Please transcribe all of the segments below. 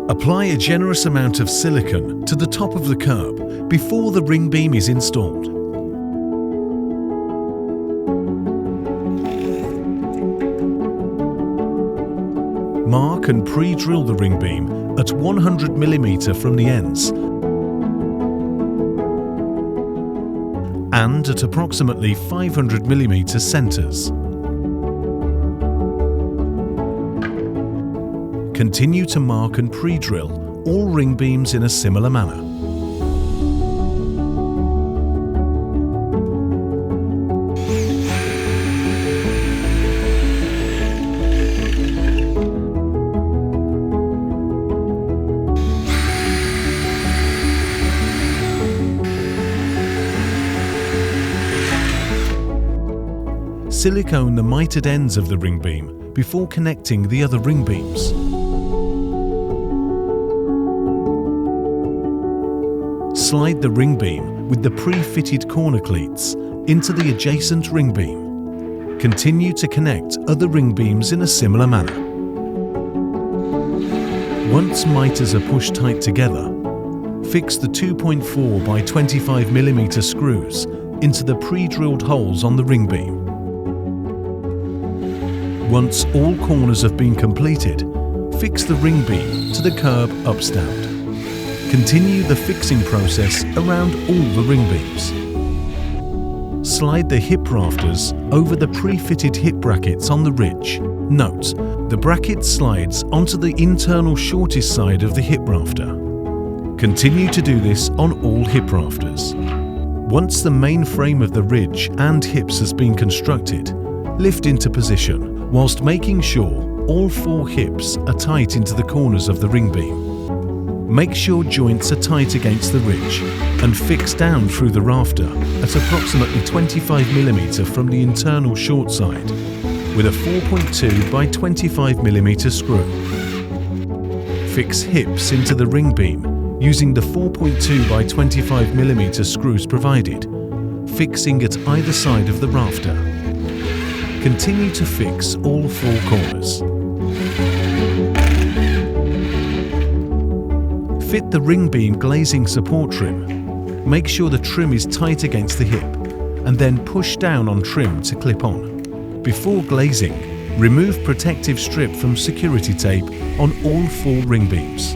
Apply a generous amount of silicone to the top of the curb before the ring beam is installed. Mark and pre-drill the ring beam at 100 mm from the ends and at approximately 500 mm centers. Continue to mark and pre-drill all ring beams in a similar manner. Silicone the mitered ends of the ring beam before connecting the other ring beams. Slide the ring beam with the pre-fitted corner cleats into the adjacent ring beam. Continue to connect other ring beams in a similar manner. Once miters are pushed tight together, fix the 2.4 by 25 mm screws into the pre-drilled holes on the ring beam. Once all corners have been completed, fix the ring beam to the curb upstand. Continue the fixing process around all the ring beams. Slide the hip rafters over the pre-fitted hip brackets on the ridge. Note, the bracket slides onto the internal shortest side of the hip rafter. Continue to do this on all hip rafters. Once the main frame of the ridge and hips has been constructed, lift into position whilst making sure all 4 hips are tight into the corners of the ring beam. Make sure joints are tight against the ridge and fix down through the rafter at approximately 25 mm from the internal short side with a 4.2 by 25 mm screw. Fix hips into the ring beam using the 4.2 by 25 mm screws provided, fixing at either side of the rafter. Continue to fix all 4 corners. Fit the ring beam glazing support trim. Make sure the trim is tight against the hip and then push down on trim to clip on. Before glazing, remove protective strip from security tape on all 4 ring beams.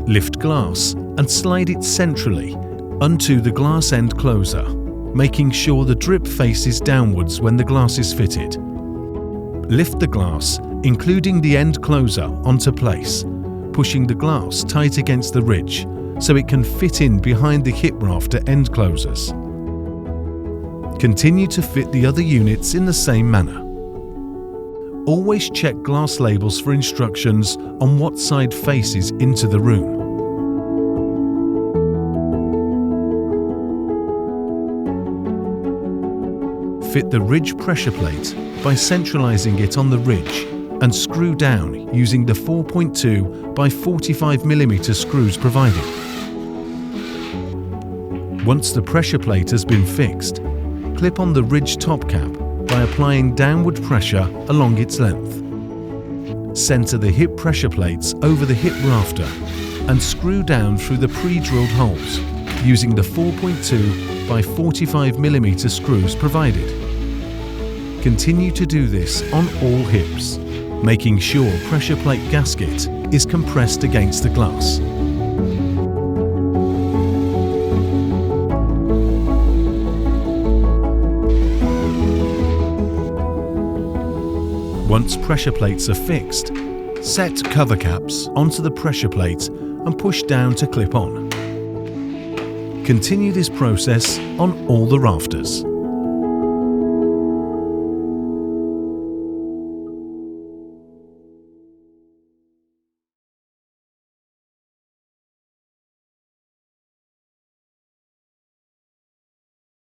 Lift glass and slide it centrally onto the glass end closer, making sure the drip faces downwards when the glass is fitted. Lift the glass, including the end closer, onto place, pushing the glass tight against the ridge so it can fit in behind the hip rafter end closers. Continue to fit the other units in the same manner. Always check glass labels for instructions on what side faces into the room. Fit the ridge pressure plate by centralizing it on the ridge and screw down using the 4.2 by 45 mm screws provided. Once the pressure plate has been fixed, clip on the ridge top cap by applying downward pressure along its length. Center the hip pressure plates over the hip rafter and screw down through the pre-drilled holes using the 4.2 by 45 mm screws provided. Continue to do this on all hips, making sure pressure plate gasket is compressed against the glass. Once pressure plates are fixed, set cover caps onto the pressure plate and push down to clip on. Continue this process on all the rafters.